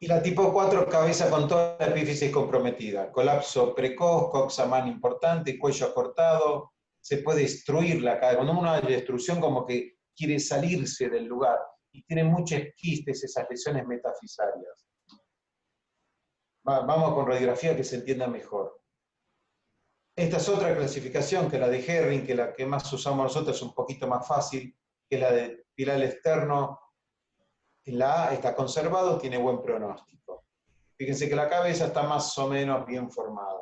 Y la tipo 4, cabeza con toda la epífisis comprometida. Colapso precoz, coxamán importante, cuello acortado, se puede destruir la cadera. Cuando uno hay destrucción, como que quiere salirse del lugar. Y tiene muchos quistes, esas lesiones metafisarias. Vamos con radiografía que se entienda mejor. Esta es otra clasificación que la de Herring, que la que más usamos nosotros es un poquito más fácil, que la de pilar externo. En la A está conservado, tiene buen pronóstico. Fíjense que la cabeza está más o menos bien formada.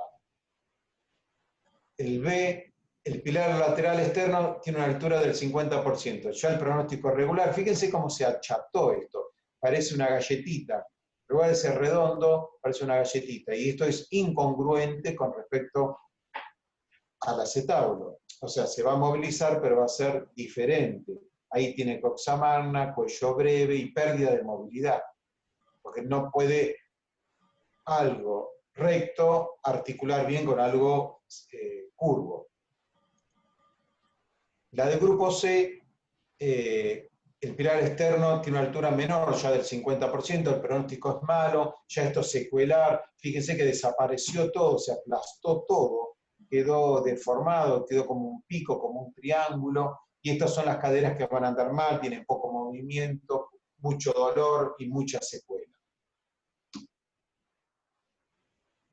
El B, el pilar lateral externo, tiene una altura del 50%. Ya el pronóstico es regular. Fíjense cómo se acható esto. Parece una galletita. En lugar de ser redondo, parece una galletita. Y esto es incongruente con respecto al acetábulo. O sea, se va a movilizar, pero va a ser diferente. Ahí tiene coxamarna, cuello breve y pérdida de movilidad. Porque no puede algo recto articular bien con algo curvo. La del grupo C, el pilar externo tiene una altura menor ya del 50%, el pronóstico es malo, ya esto es secuelar. Fíjense que desapareció todo, se aplastó todo, quedó deformado, quedó como un pico, como un triángulo, y estas son las caderas que van a andar mal, tienen poco movimiento, mucho dolor y mucha secuela.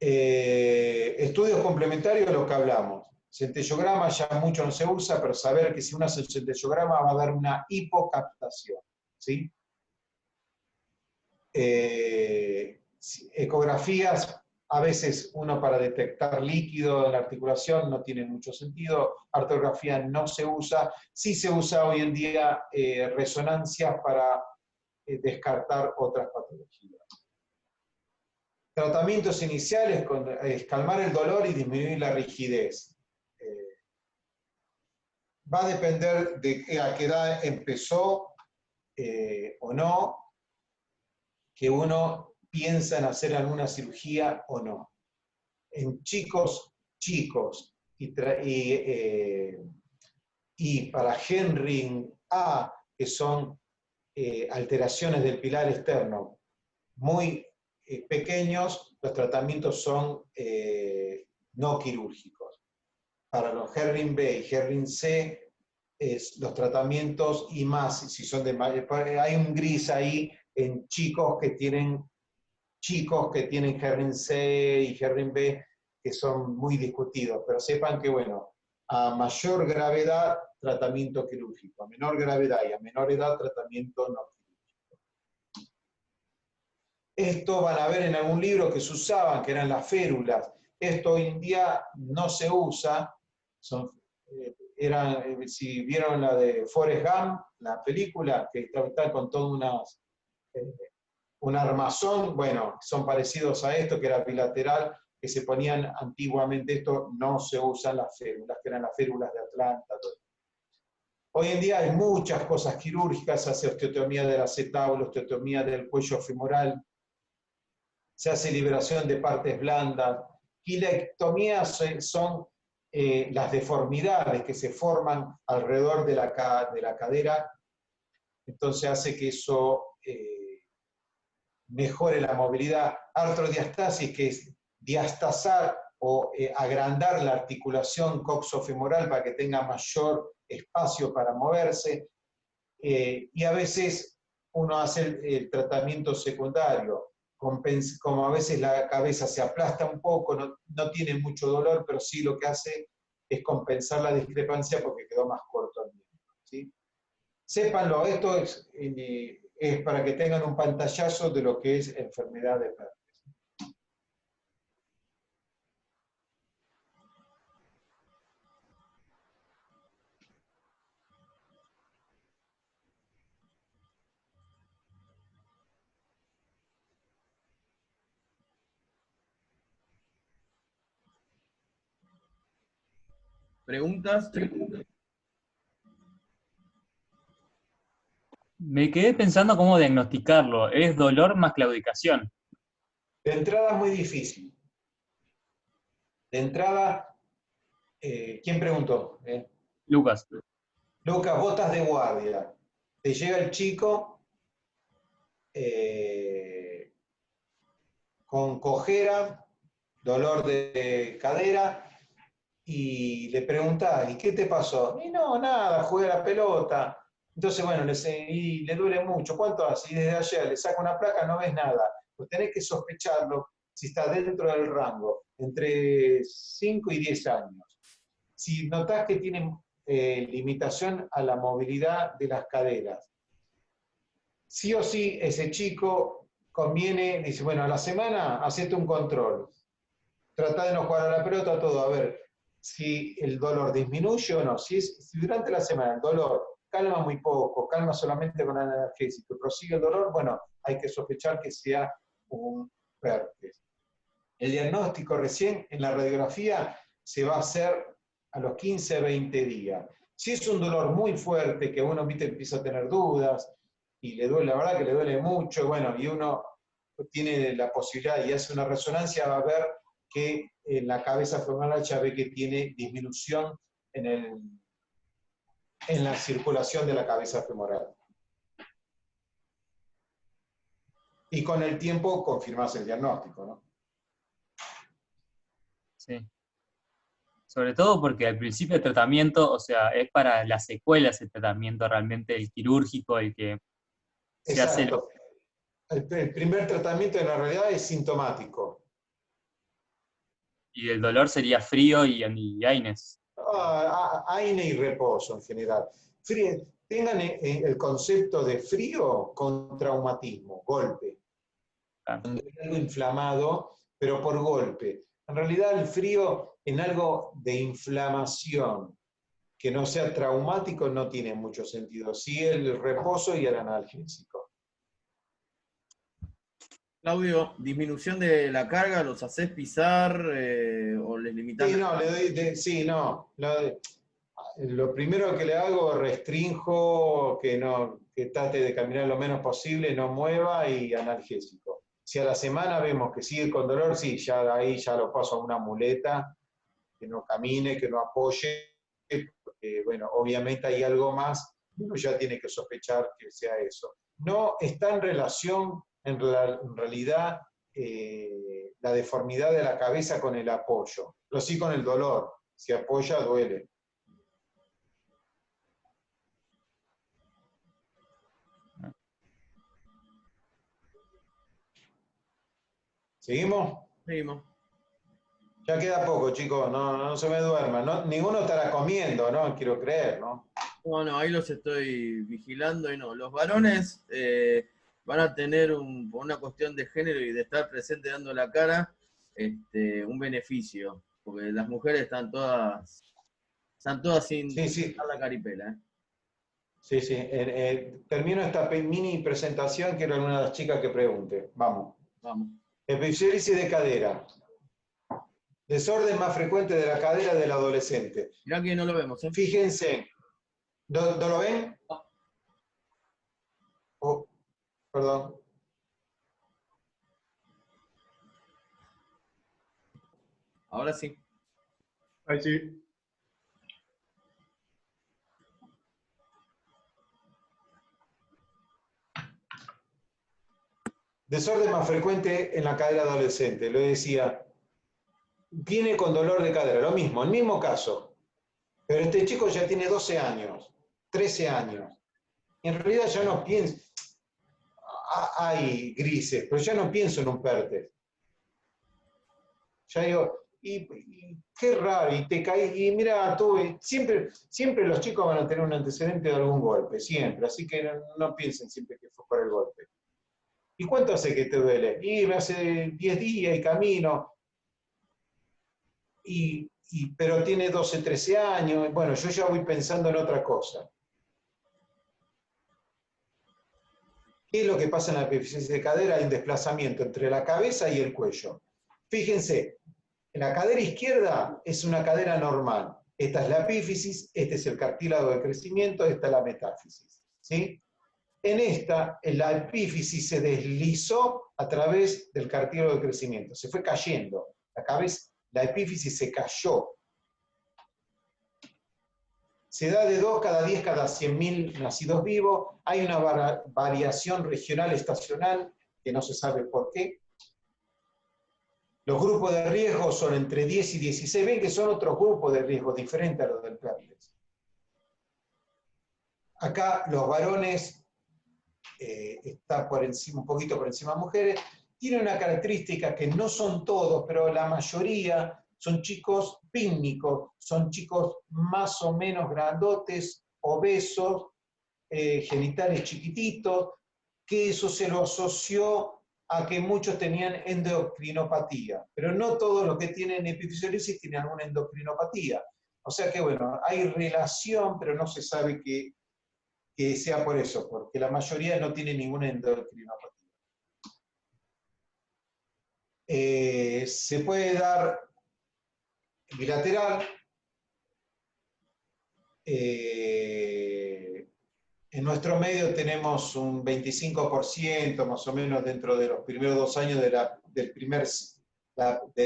Estudios complementarios, lo que hablamos. Centellograma ya mucho no se usa, pero saber que si uno hace un centellograma va a dar una hipocaptación. ¿Sí? Ecografías, a veces uno para detectar líquido en la articulación no tiene mucho sentido. Artrografía no se usa. Sí se usa hoy en día resonancias para descartar otras patologías. Tratamientos iniciales es calmar el dolor y disminuir la rigidez. Va a depender de a qué edad empezó o no, que uno piensa en hacer alguna cirugía o no. En chicos y para Henry A, que son alteraciones del pilar externo muy pequeños, los tratamientos son no quirúrgicos. Para los Herring B y Herring C, los tratamientos y más, si son de hay un gris ahí en chicos que tienen Herring C y Herring B que son muy discutidos, pero sepan que, bueno, a mayor gravedad, tratamiento quirúrgico, a menor gravedad y a menor edad, tratamiento no quirúrgico. Esto van a ver en algún libro que se usaban, que eran las férulas. Esto hoy en día no se usa. Si vieron la de Forrest Gump, la película, que está con todo un armazón, bueno, son parecidos a esto, que era bilateral, que se ponían antiguamente. Esto no se usan las férulas, que eran las férulas de Atlanta. Hoy en día hay muchas cosas quirúrgicas, se hace osteotomía del acetábulo, osteotomía del cuello femoral, se hace liberación de partes blandas. Quilectomías son las deformidades que se forman alrededor de la cadera, entonces hace que eso mejore la movilidad. Artrodiastasis, que es diastasar o agrandar la articulación coxofemoral para que tenga mayor espacio para moverse, y a veces uno hace el tratamiento secundario, como a veces la cabeza se aplasta un poco, no tiene mucho dolor, pero sí lo que hace es compensar la discrepancia porque quedó más corto el miembro, ¿sí? Sépanlo, esto es para que tengan un pantallazo de lo que es enfermedad de Pernes. ¿Preguntas? Me quedé pensando cómo diagnosticarlo. Es dolor más claudicación. De entrada es muy difícil. De entrada, ¿quién preguntó? Lucas. Lucas, botas de guardia. Te llega el chico, con cojera, dolor de cadera, y le preguntás, ¿y qué te pasó? Y no, nada, jugué a la pelota. Entonces, bueno, y le duele mucho. ¿Cuánto hace? Y desde ayer le saca una placa, no ves nada. Pues tenés que sospecharlo si está dentro del rango, entre 5 y 10 años. Si notás que tiene limitación a la movilidad de las caderas, sí o sí ese chico conviene, dice, bueno, a la semana hacete un control. Trata de no jugar a la pelota, todo, a ver si el dolor disminuye o no. Si durante la semana el dolor calma muy poco, calma solamente con analgésico, prosigue el dolor, bueno, hay que sospechar que sea un herpes. El diagnóstico recién en la radiografía se va a hacer a los 15, 20 días. Si es un dolor muy fuerte, que uno empieza a tener dudas, y le duele, la verdad que le duele mucho, bueno, y uno tiene la posibilidad y hace una resonancia, va a ver que en la cabeza femoral ya ve que tiene disminución en la circulación de la cabeza femoral. Y con el tiempo confirmas el diagnóstico, ¿no? Sí. Sobre todo porque al principio el tratamiento, o sea, es para las secuelas el tratamiento realmente, el quirúrgico, el que se hace. Exacto. El primer tratamiento en la realidad es sintomático. Y el dolor sería frío y AINES. AINE y reposo en general. Tengan el concepto de frío con traumatismo, golpe. Claro. Cuando hay algo inflamado, pero por golpe. En realidad el frío en algo de inflamación que no sea traumático no tiene mucho sentido. Sí el reposo y el analgésico. Claudio, disminución de la carga, ¿los haces pisar o les limitan? Sí, no, sí, no. Lo primero que le hago, restrinjo que trate de caminar lo menos posible, no mueva y analgésico. Si a la semana vemos que sigue con dolor, sí, ya ahí ya lo paso a una muleta, que no camine, que no apoye, porque, bueno, obviamente hay algo más, uno ya tiene que sospechar que sea eso. No está en relación, en realidad, la deformidad de la cabeza con el apoyo, pero sí con el dolor. Si apoya, duele. ¿Seguimos? Seguimos. Ya queda poco, chicos, no se me duerman. No, ninguno estará comiendo, ¿no? Quiero creer, ¿no? No, ahí los estoy vigilando y no. Los varones van a tener, por una cuestión de género y de estar presente dando la cara, un beneficio. Porque las mujeres están todas sin Sí. dar la caripela. Sí. Termino esta mini presentación, quiero alguna de las chicas que pregunte. Vamos. Epifiólisis de cadera. Desorden más frecuente de la cadera del adolescente. Mirá que no lo vemos, ¿eh? Fíjense. ¿No lo ven? Oh, perdón. Ahora sí. Ahí sí. Desorden más frecuente en la cadera adolescente. Lo decía, viene con dolor de cadera, lo mismo, el mismo caso. Pero este chico ya tiene 12 años, 13 años. En realidad ya no pienso, hay grises, pero ya no pienso en un PERTES. Ya digo, y qué raro, y te caí, y mira, siempre los chicos van a tener un antecedente de algún golpe, siempre, así que no piensen siempre que fue por el golpe. ¿Y cuánto hace que te duele? Y me hace 10 días y camino, pero tiene 12, 13 años, bueno, yo ya voy pensando en otra cosa. ¿Qué es lo que pasa en la epifisis de cadera? Hay un desplazamiento entre la cabeza y el cuello. Fíjense, la cadera izquierda es una cadera normal. Esta es la epífisis, este es el cartílago de crecimiento, esta es la metáfisis. ¿Sí? En esta, la epífisis se deslizó a través del cartílago de crecimiento, se fue cayendo. La epífisis se cayó. Se da de 2 cada 10 cada 100.000 nacidos vivos. Hay una variación regional estacional que no se sabe por qué. Los grupos de riesgo son entre 10 y 16. Ven que son otros grupos de riesgo diferentes a los del Perlex. Acá los varones está por encima, un poquito por encima de mujeres. Tiene una característica que no son todos, pero la mayoría son chicos pícnicos, son chicos más o menos grandotes, obesos, genitales chiquititos, que eso se lo asoció a que muchos tenían endocrinopatía, pero no todos los que tienen epifisiolisis tienen alguna endocrinopatía. O sea que bueno, hay relación, pero no se sabe que sea por eso, porque la mayoría no tiene ninguna endocrinopatía. Se puede dar bilateral. En nuestro medio tenemos un 25% más o menos dentro de los primeros 2 años de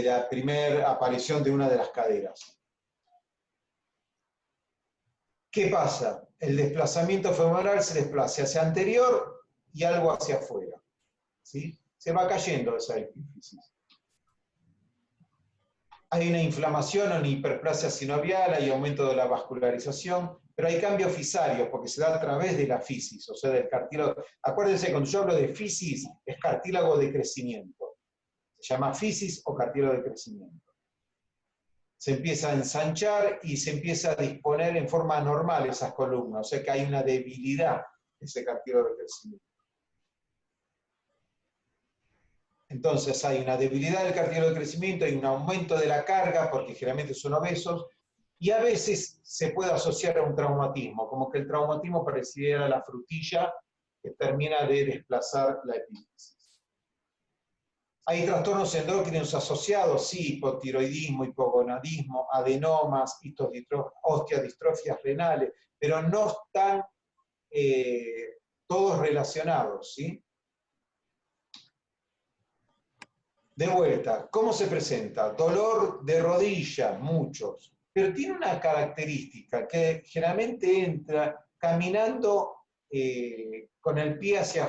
la primera aparición de una de las caderas. ¿Qué pasa? El desplazamiento femoral se desplaza hacia anterior y algo hacia afuera. ¿Sí? Se va cayendo esa epífisis. Hay una inflamación o una hiperplasia sinovial, hay aumento de la vascularización, pero hay cambios fisarios porque se da a través de la fisis, o sea, del cartílago. Acuérdense, cuando yo hablo de fisis, es cartílago de crecimiento. Se llama fisis o cartílago de crecimiento. Se empieza a ensanchar y se empieza a disponer en forma normal esas columnas, o sea que hay una debilidad de ese cartílago de crecimiento. Entonces hay una debilidad del cartílago de crecimiento, hay un aumento de la carga, porque generalmente son obesos, y a veces se puede asociar a un traumatismo, como que el traumatismo pareciera la frutilla que termina de desplazar la epífisis. Hay trastornos endócrinos asociados, sí, hipotiroidismo, hipogonadismo, adenomas, osteodistrofias renales, pero no están todos relacionados, ¿sí? De vuelta, ¿cómo se presenta? Dolor de rodilla, muchos, pero tiene una característica que generalmente entra caminando con el pie hacia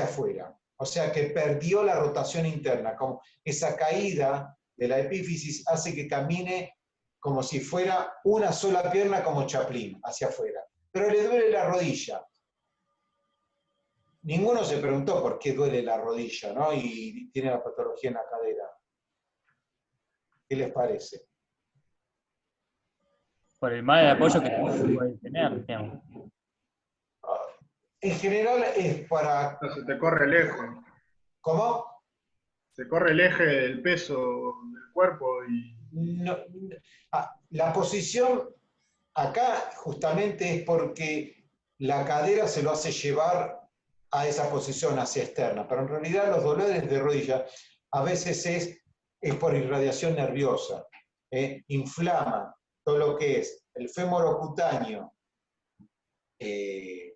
afuera. O sea que perdió la rotación interna. Como esa caída de la epífisis hace que camine como si fuera una sola pierna como Chaplin, hacia afuera. Pero le duele la rodilla. Ninguno se preguntó por qué duele la rodilla, ¿no? Y tiene la patología en la cadera. ¿Qué les parece? Por el mal de apoyo que puede tener, digamos. En general es para... No, se te corre el eje. ¿Cómo? Se corre el eje del peso del cuerpo y... No, la posición acá justamente es porque la cadera se lo hace llevar a esa posición hacia externa, pero en realidad los dolores de rodilla a veces es por irradiación nerviosa. Inflama todo lo que es el fémoro cutáneo, de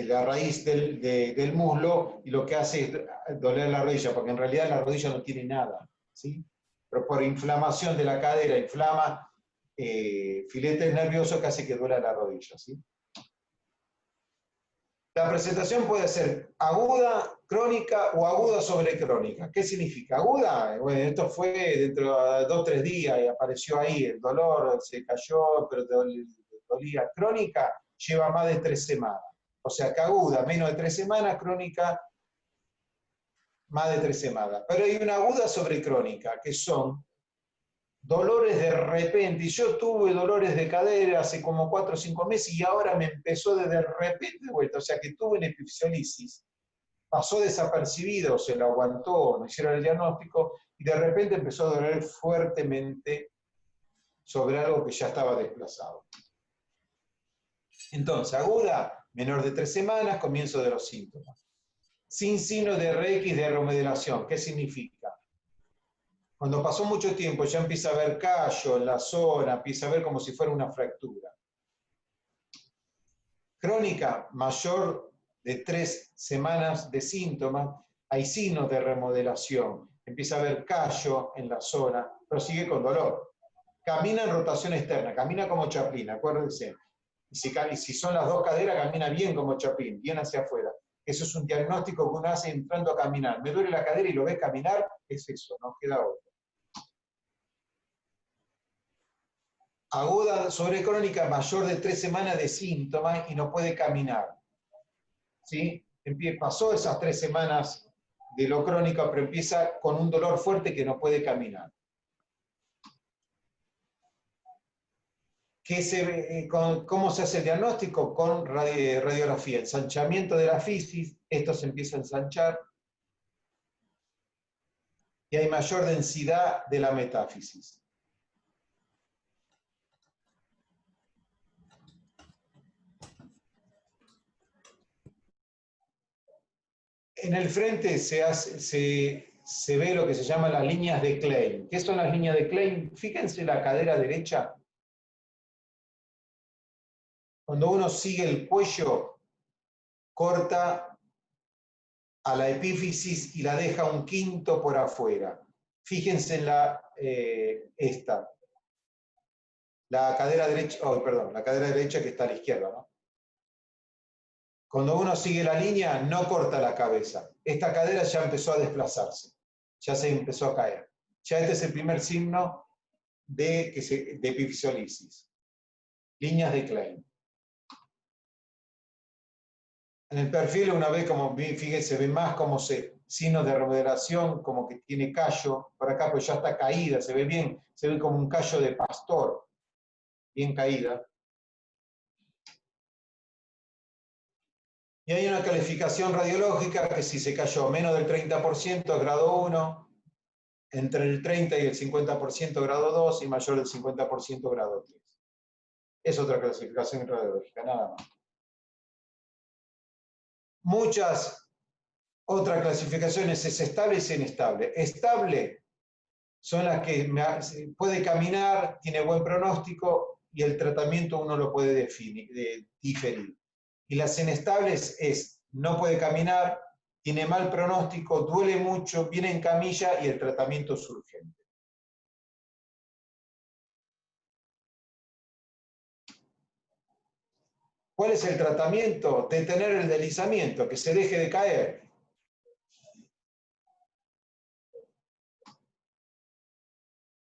la raíz del muslo, y lo que hace es doler la rodilla, porque en realidad la rodilla no tiene nada, ¿sí? Pero por inflamación de la cadera, inflama filetes nerviosos que hace que duela la rodilla, ¿sí? La presentación puede ser aguda, crónica o aguda sobre crónica. ¿Qué significa? Aguda, bueno, esto fue dentro de 2 o 3 días y apareció ahí, el dolor se cayó, pero dolía. Crónica lleva más de 3 semanas. O sea que aguda, menos de 3 semanas, crónica, más de 3 semanas. Pero hay una aguda sobre crónica, que son dolores de repente. Y yo tuve dolores de cadera hace como 4 o 5 meses y ahora me empezó de repente de vuelta. O sea que tuve una epifisiolisis, pasó desapercibido, se lo aguantó, no hicieron el diagnóstico y de repente empezó a doler fuertemente sobre algo que ya estaba desplazado. Entonces, aguda, menor de 3 semanas, comienzo de los síntomas. Sin signo de RX de remodelación. ¿Qué significa? Cuando pasó mucho tiempo ya empieza a haber callo en la zona, empieza a ver como si fuera una fractura. Crónica, mayor de 3 semanas de síntomas, hay signos de remodelación. Empieza a haber callo en la zona, pero sigue con dolor. Camina en rotación externa, camina como Chaplin, acuérdense. Y si son las 2 caderas, camina bien como Chaplin, bien hacia afuera. Eso es un diagnóstico que uno hace entrando a caminar. Me duele la cadera y lo ves caminar, es eso, no queda otro. Aguda sobre crónica, mayor de 3 semanas de síntomas y no puede caminar. ¿Sí? Pasó esas 3 semanas de lo crónico, pero empieza con un dolor fuerte que no puede caminar. ¿Cómo se hace el diagnóstico? Con radiografía, ensanchamiento de la fisis, esto se empieza a ensanchar, y hay mayor densidad de la metáfisis. En el frente se ve lo que se llama las líneas de Klein. ¿Qué son las líneas de Klein? Fíjense la cadera derecha. Cuando uno sigue el cuello, corta a la epífisis y la deja un quinto por afuera. Fíjense en esta. La cadera derecha, la cadera derecha que está a la izquierda, ¿no? Cuando uno sigue la línea, no corta la cabeza. Esta cadera ya empezó a desplazarse, ya se empezó a caer. Ya este es el primer signo de epifisiolisis. Líneas de Klein. En el perfil una vez, como fíjense, ve más como signos de remodelación, como que tiene callo. Por acá pues ya está caída, se ve bien, se ve como un callo de pastor, bien caída. Y hay una calificación radiológica que si se cayó menos del 30% es grado 1, entre el 30 y el 50% grado 2 y mayor del 50% grado 3. Es otra clasificación radiológica, nada más. Muchas otras clasificaciones es estable y inestable. Estable son las que puede caminar, tiene buen pronóstico y el tratamiento uno lo puede diferir. Y las inestables es no puede caminar, tiene mal pronóstico, duele mucho, viene en camilla y el tratamiento es urgente. ¿Cuál es el tratamiento? Detener el deslizamiento, que se deje de caer.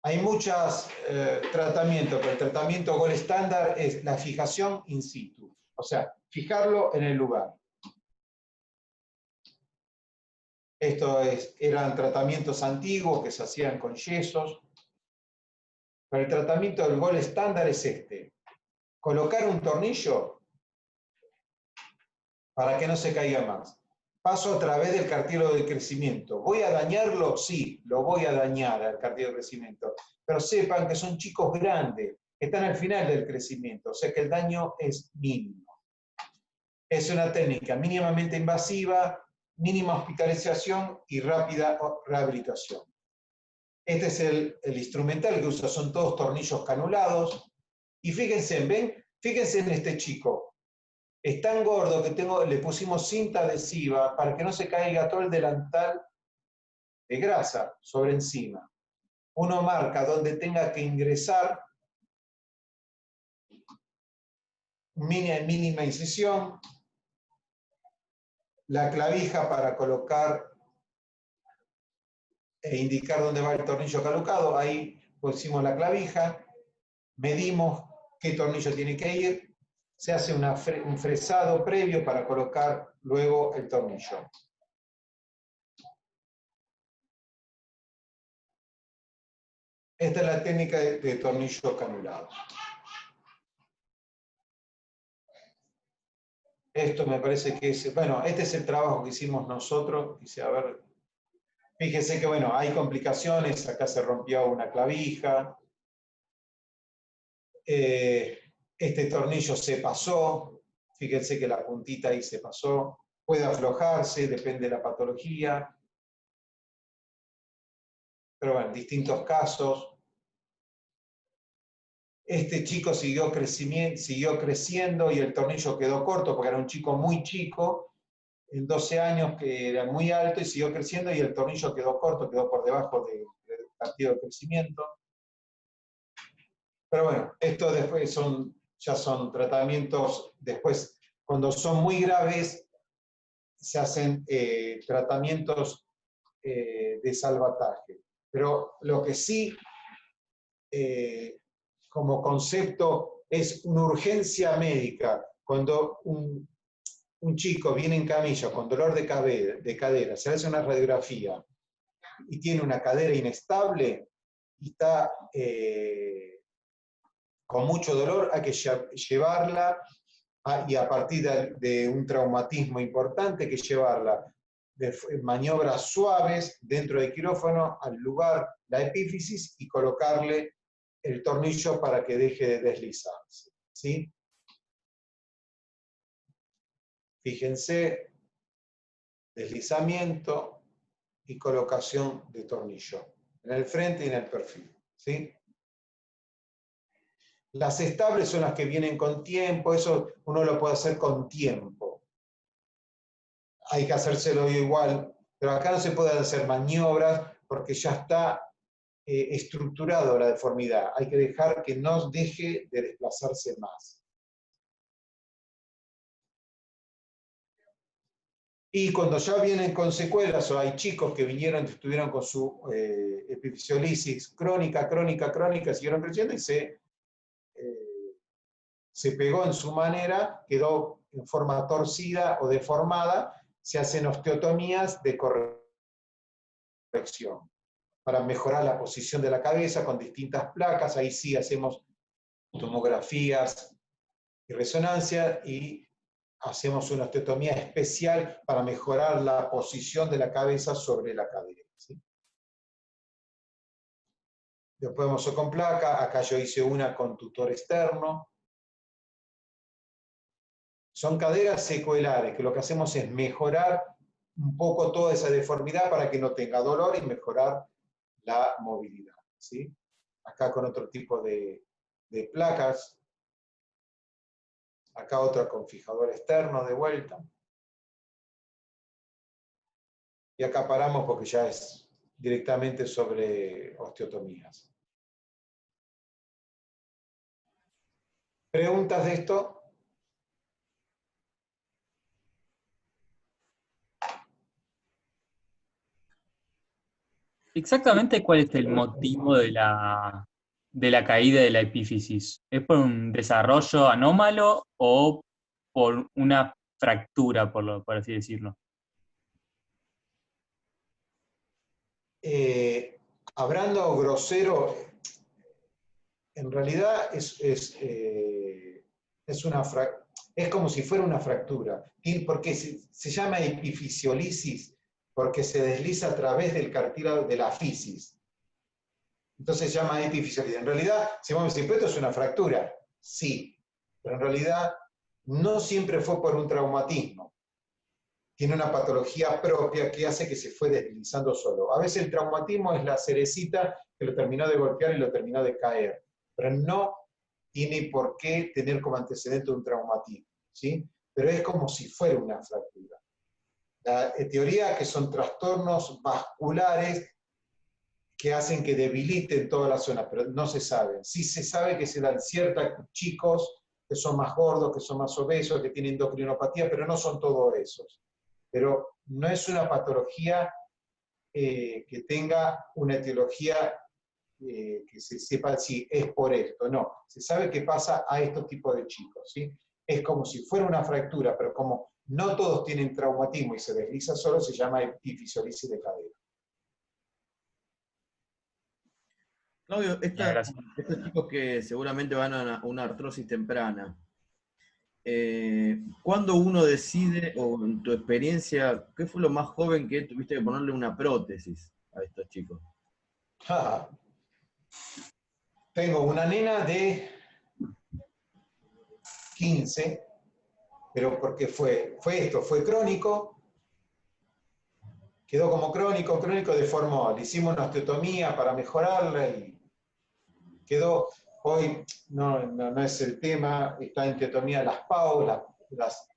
Hay muchos tratamientos, pero el tratamiento gold estándar es la fijación in situ, o sea, fijarlo en el lugar. Eran tratamientos antiguos que se hacían con yesos, pero el tratamiento del gold estándar es este. Colocar un tornillo para que no se caiga más. Paso a través del cartílago de crecimiento. ¿Voy a dañarlo? Sí, lo voy a dañar al cartílago de crecimiento. Pero sepan que son chicos grandes, que están al final del crecimiento, o sea que el daño es mínimo. Es una técnica mínimamente invasiva, mínima hospitalización y rápida rehabilitación. Este es el instrumental que usa, son todos tornillos canulados. Y fíjense, ¿ven? Fíjense en este chico. Es tan gordo que le pusimos cinta adhesiva para que no se caiga todo el delantal de grasa sobre encima. Uno marca donde tenga que ingresar, mínima incisión, la clavija para colocar e indicar dónde va el tornillo caducado. Ahí pusimos la clavija, medimos qué tornillo tiene que ir, se hace un fresado previo para colocar luego el tornillo. Esta es la técnica de tornillo canulado. Esto me parece que es, bueno, este es el trabajo que hicimos nosotros. Dice, a ver, fíjese que, bueno, hay complicaciones, acá se rompió una clavija, este tornillo se pasó, fíjense que la puntita ahí se pasó, puede aflojarse, depende de la patología, pero bueno, en distintos casos. Este chico siguió creciendo y el tornillo quedó corto porque era un chico muy chico, en 12 años que era muy alto y siguió creciendo y el tornillo quedó corto, quedó por debajo del partido de crecimiento. Pero bueno, esto después ya son tratamientos, después cuando son muy graves, se hacen tratamientos de salvataje. Pero lo que sí, como concepto, es una urgencia médica. Cuando un chico viene en camilla con dolor de cadera, se hace una radiografía y tiene una cadera inestable y está con mucho dolor, hay que llevarla, y a partir de un traumatismo importante, hay que llevarla de maniobras suaves dentro del quirófano al lugar, la epífisis, y colocarle el tornillo para que deje de deslizarse, ¿sí? Fíjense, deslizamiento y colocación de tornillo en el frente y en el perfil, ¿sí? Las estables son las que vienen con tiempo, eso uno lo puede hacer con tiempo. Hay que hacérselo igual, pero acá no se pueden hacer maniobras porque ya está estructurado la deformidad. Hay que dejar que no deje de desplazarse más. Y cuando ya vienen con secuelas, o hay chicos que estuvieron con su epifisiolisis crónica, siguieron creciendo y se pegó en su manera, quedó en forma torcida o deformada, se hacen osteotomías de corrección para mejorar la posición de la cabeza con distintas placas. Ahí sí hacemos tomografías y resonancia y hacemos una osteotomía especial para mejorar la posición de la cabeza sobre la cadera, ¿sí? Después vamos con placa. Acá yo hice una con tutor externo. Son caderas secuelares, que lo que hacemos es mejorar un poco toda esa deformidad para que no tenga dolor y mejorar la movilidad, ¿sí? Acá con otro tipo de placas. Acá otro con fijador externo de vuelta. Y acá paramos porque ya es directamente sobre osteotomías. ¿Preguntas de esto? Exactamente cuál es el motivo de la caída de la epífisis. ¿Es por un desarrollo anómalo o por una fractura, por así decirlo? Hablando grosero, en realidad es como si fuera una fractura. Porque se llama epifisiolisis porque se desliza a través del cartílago de la fisis. Entonces se llama epifisiolisis. En realidad, si vos me decís, ¿esto es una fractura? Sí, pero en realidad no siempre fue por un traumatismo. Tiene una patología propia que hace que se fue deslizando solo. A veces el traumatismo es la cerecita que lo terminó de golpear y lo terminó de caer, pero no tiene por qué tener como antecedente un traumatismo, ¿sí? Pero es como si fuera una fractura. La teoría es que son trastornos vasculares que hacen que debiliten toda la zona, pero no se sabe. Sí se sabe que se dan ciertos chicos que son más gordos, que son más obesos, que tienen endocrinopatía, pero no son todos esos. Pero no es una patología que tenga una etiología que se sepa si es por esto, no. Se sabe que pasa a estos tipos de chicos, ¿sí? Es como si fuera una fractura, pero como no todos tienen traumatismo y se desliza solo, se llama epifisiolisis de cadera. Claudio, Gracias. estos chicos que seguramente van a una artrosis temprana, ¿cuándo uno decide, o en tu experiencia, qué fue lo más joven que tuviste que ponerle una prótesis a estos chicos? Tengo una nena de 15, pero porque fue crónico, quedó como crónico deformó. Le hicimos una osteotomía para mejorarla y quedó. Hoy no es el tema, está en osteotomía de las PAU, las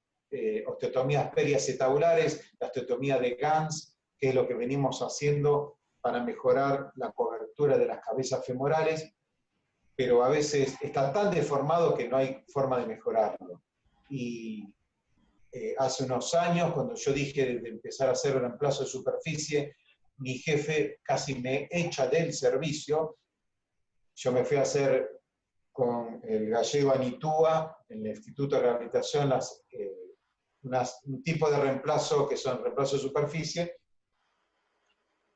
osteotomías periacetabulares, la osteotomía de Gans, que es lo que venimos haciendo para mejorar la cobertura de las cabezas femorales, pero a veces está tan deformado que no hay forma de mejorarlo. Y hace unos años, cuando yo dije de empezar a hacer un reemplazo de superficie, mi jefe casi me echa del servicio. Yo me fui a hacer con el gallego Anitúa, en el Instituto de Rehabilitación, un tipo de reemplazo que son reemplazo de superficie.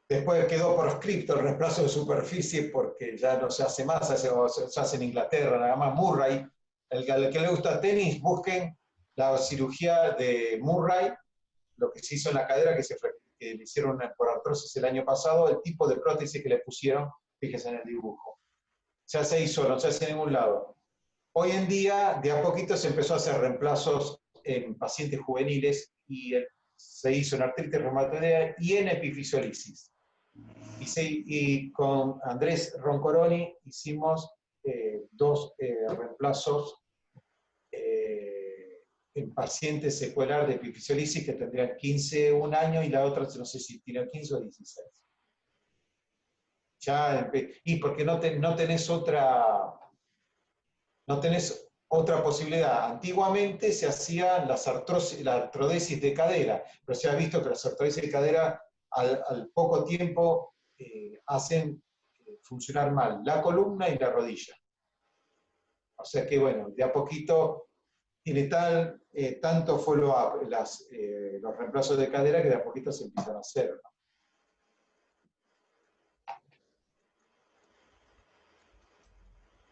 Después quedó proscripto el reemplazo de superficie porque ya no se hace más, se hace en Inglaterra, nada más. Murray, al que le gusta tenis, busquen la cirugía de Murray, lo que se hizo en la cadera, que le hicieron por artrosis el año pasado, el tipo de prótesis que le pusieron, fíjense en el dibujo. Ya se hizo, no se hace en ningún lado. Hoy en día, de a poquito se empezó a hacer reemplazos en pacientes juveniles y se hizo en artritis reumatoidea y en epifisiolisis. Y con Andrés Roncoroni hicimos 2 reemplazos en pacientes secuelar de epifisiolisis que tendrían 15, un año, y la otra no sé si tiene 15 o 16. Y porque no tenés otra posibilidad. Antiguamente se hacían la artrodesis de cadera, pero se ha visto que las artrodesis de cadera al poco tiempo hacen funcionar mal la columna y la rodilla. O sea que bueno, de a poquito tiene tanto follow-up los reemplazos de cadera que de a poquito se empiezan a hacer, ¿no?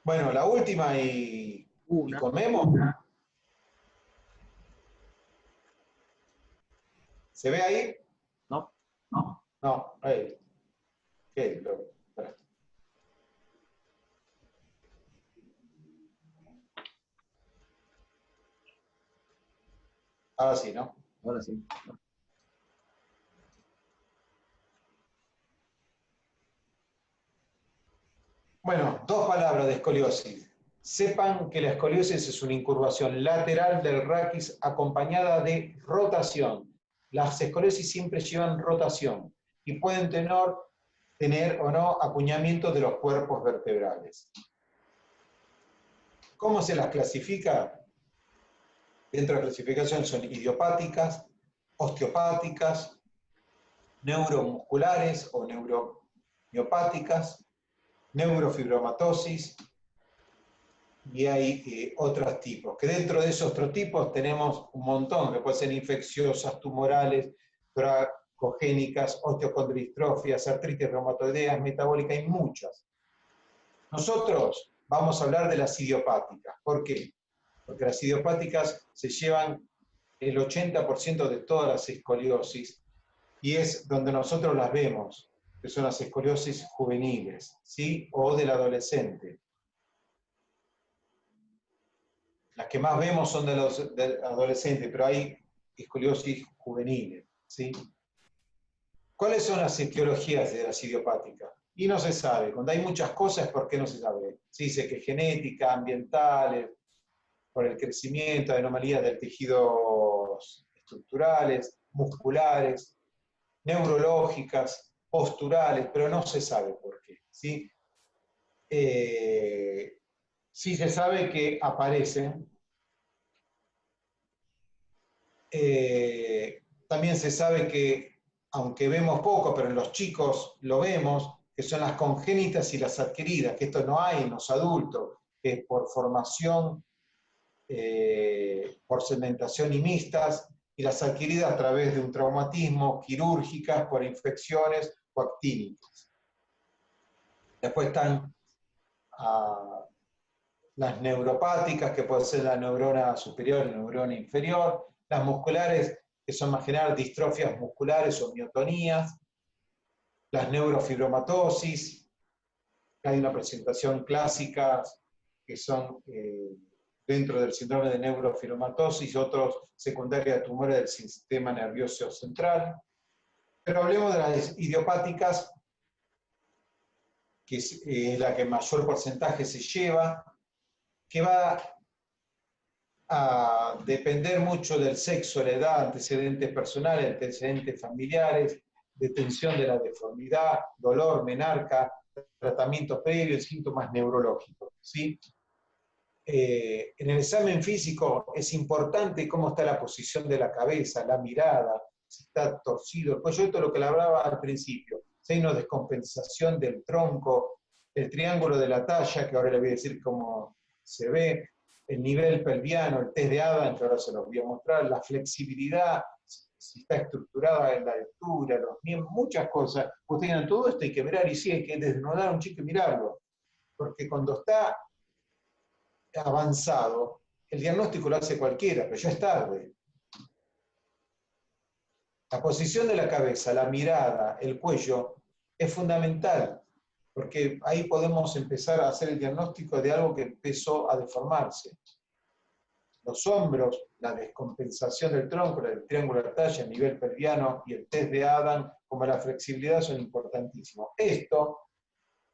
Bueno, la última y comemos. ¿Se ve ahí? No. No, ahí. Okay, ahora sí, ¿no? Ahora sí. Bueno, 2 palabras de escoliosis. Sepan que la escoliosis es una incurvación lateral del raquis acompañada de rotación. Las escoliosis siempre llevan rotación y pueden tener o no acuñamiento de los cuerpos vertebrales. ¿Cómo se las clasifica? Dentro de la clasificación son idiopáticas, osteopáticas, neuromusculares o neuromiopáticas, neurofibromatosis, y hay otros tipos. Que dentro de esos otros tipos tenemos un montón, que pueden ser infecciosas, tumorales, tracogénicas, osteocondrodistrofias, artritis reumatoideas, metabólicas, y muchas. Nosotros vamos a hablar de las idiopáticas. ¿Por qué? Porque las idiopáticas se llevan el 80% de todas las escoliosis, y es donde nosotros las vemos, que son las escoliosis juveniles, ¿sí? O del adolescente. Las que más vemos son del adolescente, pero hay escoliosis juveniles, ¿sí? ¿Cuáles son las etiologías de las idiopáticas? Y no se sabe. Cuando hay muchas cosas, ¿por qué no se sabe? Se dice que es genética, ambientales, por el crecimiento, anomalías del tejidos estructurales, musculares, neurológicas, posturales, pero no se sabe por qué, ¿sí? Sí se sabe que aparecen. También se sabe que, aunque vemos poco, pero en los chicos lo vemos, que son las congénitas y las adquiridas, que esto no hay en los adultos, que por formación, por sedimentación y mixtas, y las adquiridas a través de un traumatismo, quirúrgicas, por infecciones o actínicas. Después están las neuropáticas, que puede ser la neurona superior y la neurona inferior, las musculares, que son más general distrofias musculares o miotonías, las neurofibromatosis, hay una presentación clásica que son dentro del síndrome de neurofibromatosis, otros secundarios de tumores del sistema nervioso central. Pero hablemos de las idiopáticas, que es la que mayor porcentaje se lleva, que va a depender mucho del sexo, la edad, antecedentes personales, antecedentes familiares, detención de la deformidad, dolor, menarca, tratamiento previo y síntomas neurológicos, ¿sí? en el examen físico es importante cómo está la posición de la cabeza, la mirada, si está torcido el cuello, esto es lo que le hablaba al principio, signo de descompensación del tronco, el triángulo de la talla, que ahora le voy a decir cómo se ve, el nivel pelviano, el test de Adams, que ahora se los voy a mostrar, la flexibilidad, si está estructurada en la altura, los miembros, muchas cosas. Ustedes tienen todo esto, hay que mirar, y sí, hay que desnudar a un chico y mirarlo, porque cuando está avanzado, el diagnóstico lo hace cualquiera, pero ya es tarde. La posición de la cabeza, la mirada, el cuello, es fundamental, porque ahí podemos empezar a hacer el diagnóstico de algo que empezó a deformarse. Los hombros, la descompensación del tronco, el triángulo de talla, el nivel pelviano y el test de Adams, como la flexibilidad, son importantísimos. Esto,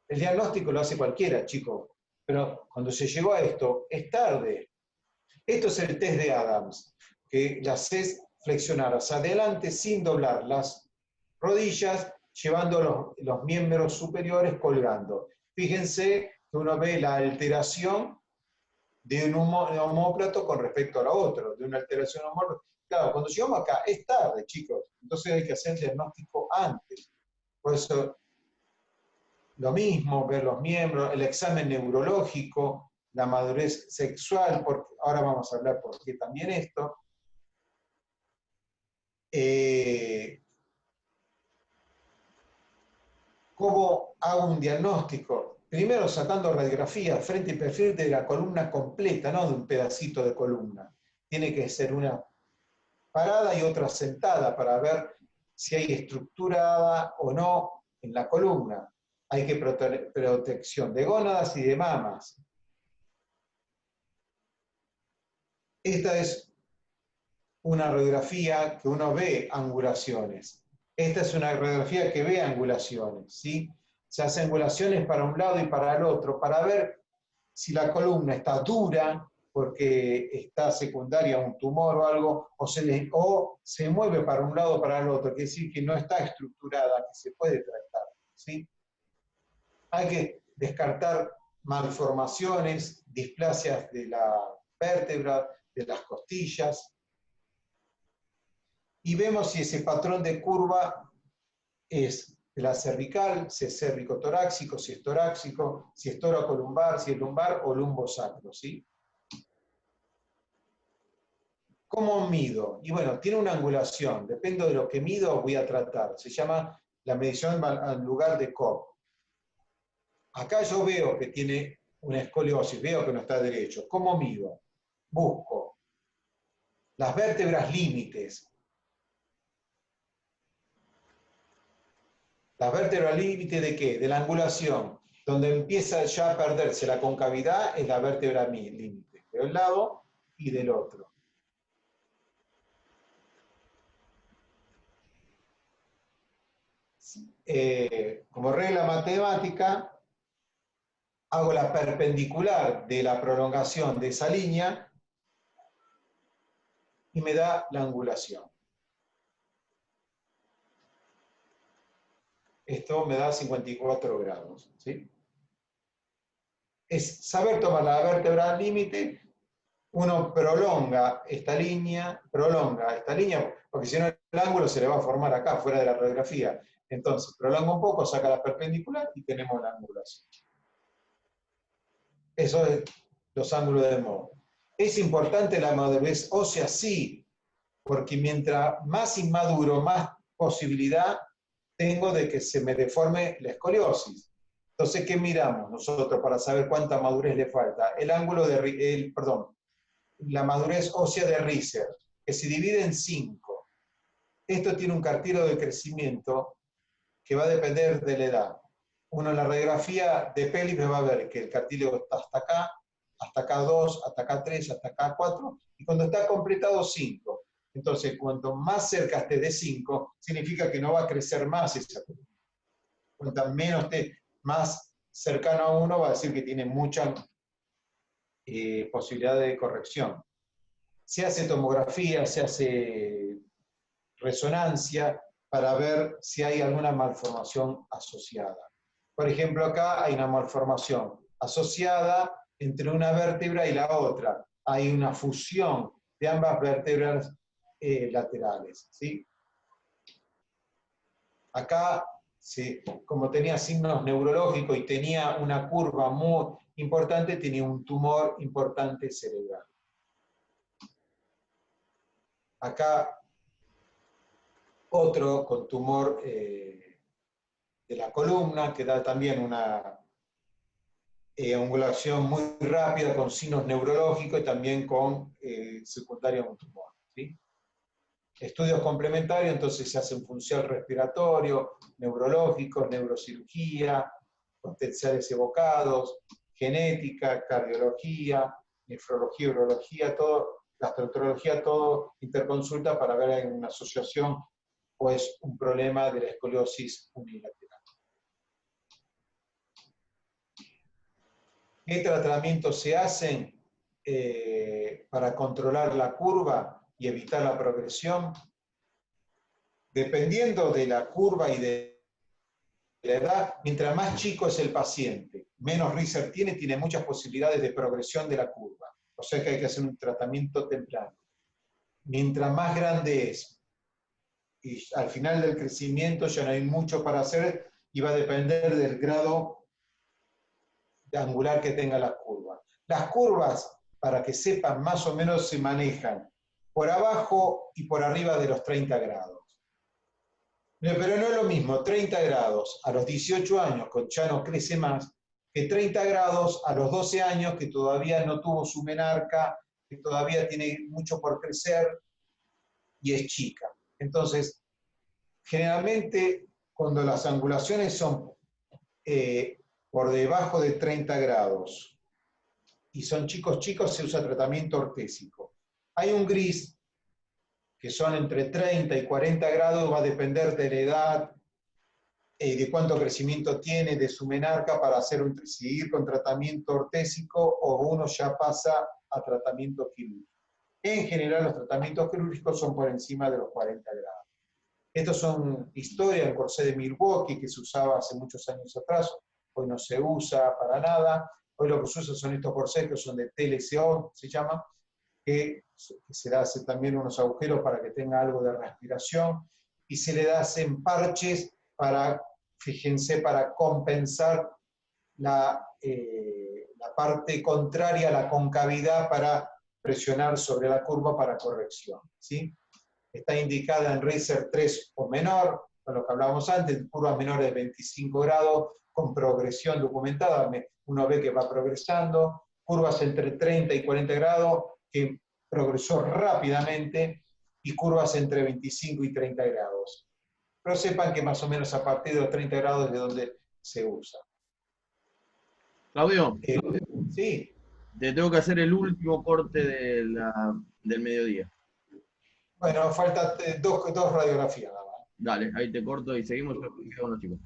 el diagnóstico lo hace cualquiera, chicos, pero cuando se llegó a esto, es tarde. Esto es el test de Adams, que la haces flexionar hacia adelante sin doblar las rodillas, llevando los miembros superiores colgando. Fíjense que uno ve la alteración de un omóplato con respecto a la otra, de una alteración omóplata. Claro, cuando llegamos acá es tarde, chicos, entonces hay que hacer el diagnóstico antes. Por eso, lo mismo, ver los miembros, el examen neurológico, la madurez sexual, porque ahora vamos a hablar por qué también esto. ¿Cómo hago un diagnóstico? Primero sacando radiografía, frente y perfil de la columna completa, no de un pedacito de columna. Tiene que ser una parada y otra sentada para ver si hay estructurada o no en la columna. Hay que protección de gónadas y de mamas. Esta es una radiografía que uno ve angulaciones. Esta es una radiografía que ve angulaciones, ¿sí? Se hacen angulaciones para un lado y para el otro, para ver si la columna está dura, porque está secundaria a un tumor o algo, o se mueve para un lado o para el otro, quiere decir que no está estructurada, que se puede tratar, ¿sí? Hay que descartar malformaciones, displasias de la vértebra, de las costillas, y vemos si ese patrón de curva es la cervical, si es cérvico-torácico, si es torácico, si es tóraco-lumbar, si es lumbar o lumbosacro, ¿sí? ¿Cómo mido? Y bueno, tiene una angulación, depende de lo que mido voy a tratar, se llama la medición al lugar de Cobb. Acá yo veo que tiene una escoliosis, veo que no está derecho. ¿Cómo mido? Busco las vértebras límites. ¿Las vértebras límite de qué? De la angulación. Donde empieza ya a perderse la concavidad es la vértebra límite, de un lado y del otro. Como regla matemática, hago la perpendicular de la prolongación de esa línea y me da la angulación. Esto me da 54 grados, ¿sí? Es saber tomar la vértebra límite, uno prolonga esta línea, porque si no el ángulo se le va a formar acá, fuera de la radiografía. Entonces, prolonga un poco, saca la perpendicular y tenemos la angulación. Eso es los ángulos de Mohs. Es importante la madurez ósea, sí, porque mientras más inmaduro, más posibilidad tengo de que se me deforme la escoliosis. Entonces, ¿qué miramos nosotros para saber cuánta madurez le falta? El ángulo de, la madurez ósea de Risser, que se divide en 5. Esto tiene un cartílago de crecimiento que va a depender de la edad. Uno en la radiografía de pelvis va a ver que el cartílago está hasta acá 2, hasta acá 3, hasta acá 4, y cuando está completado 5. Entonces, cuanto más cerca esté de 5, significa que no va a crecer más esa columna. Cuanto menos esté más cercano a 1, va a decir que tiene mucha posibilidad de corrección. Se hace tomografía, se hace resonancia para ver si hay alguna malformación asociada. Por ejemplo, acá hay una malformación asociada entre una vértebra y la otra. Hay una fusión de ambas vértebras laterales, ¿sí? Acá, sí, como tenía signos neurológicos y tenía una curva muy importante, tenía un tumor importante cerebral. Acá otro con tumor de la columna, que da también una angulación muy rápida con signos neurológicos y también con secundaria a un tumor, ¿sí? Estudios complementarios, entonces se hacen función respiratorio, neurológicos, neurocirugía, potenciales evocados, genética, cardiología, nefrología, urología, todo, gastroenterología, todo interconsulta para ver en una asociación o es un problema de la escoliosis unilateral. ¿Qué tratamientos se hacen para controlar la curva y evitar la progresión? Dependiendo de la curva y de la edad, mientras más chico es el paciente, menos risk tiene muchas posibilidades de progresión de la curva. O sea que hay que hacer un tratamiento temprano. Mientras más grande es, y al final del crecimiento ya no hay mucho para hacer y va a depender del grado angular que tenga la curva. Las curvas, para que sepan, más o menos se manejan por abajo y por arriba de los 30 grados. Pero no es lo mismo 30 grados a los 18 años, que ya no crece más, que 30 grados a los 12 años, que todavía no tuvo su menarca, que todavía tiene mucho por crecer y es chica. Entonces, generalmente, cuando las angulaciones son por debajo de 30 grados y son chicos, se usa tratamiento ortésico. Hay un gris, que son entre 30 y 40 grados, va a depender de la edad, de cuánto crecimiento tiene, de su menarca, para seguir con tratamiento ortésico o uno ya pasa a tratamiento quirúrgico. En general, los tratamientos quirúrgicos son por encima de los 40 grados. Estos son historias del corsé de Milwaukee, que se usaba hace muchos años atrás, hoy no se usa para nada. Hoy lo que se usa son estos corsés que son de TLCO, se llama, que se le hace también unos agujeros para que tenga algo de respiración, y se le hacen parches para, fíjense, para compensar la parte contraria a la concavidad, para presionar sobre la curva para corrección, ¿sí? Está indicada en Reiser 3 o menor, con lo que hablábamos antes, curvas menores de 25 grados, con progresión documentada, uno ve que va progresando, curvas entre 30 y 40 grados, que progresó rápidamente, y curvas entre 25 y 30 grados. Pero sepan que más o menos a partir de los 30 grados es de donde se usa. Claudio, Sí. te tengo que hacer el último corte del mediodía. Bueno, faltan dos radiografías nada más. Dale, ahí te corto y seguimos con los chicos.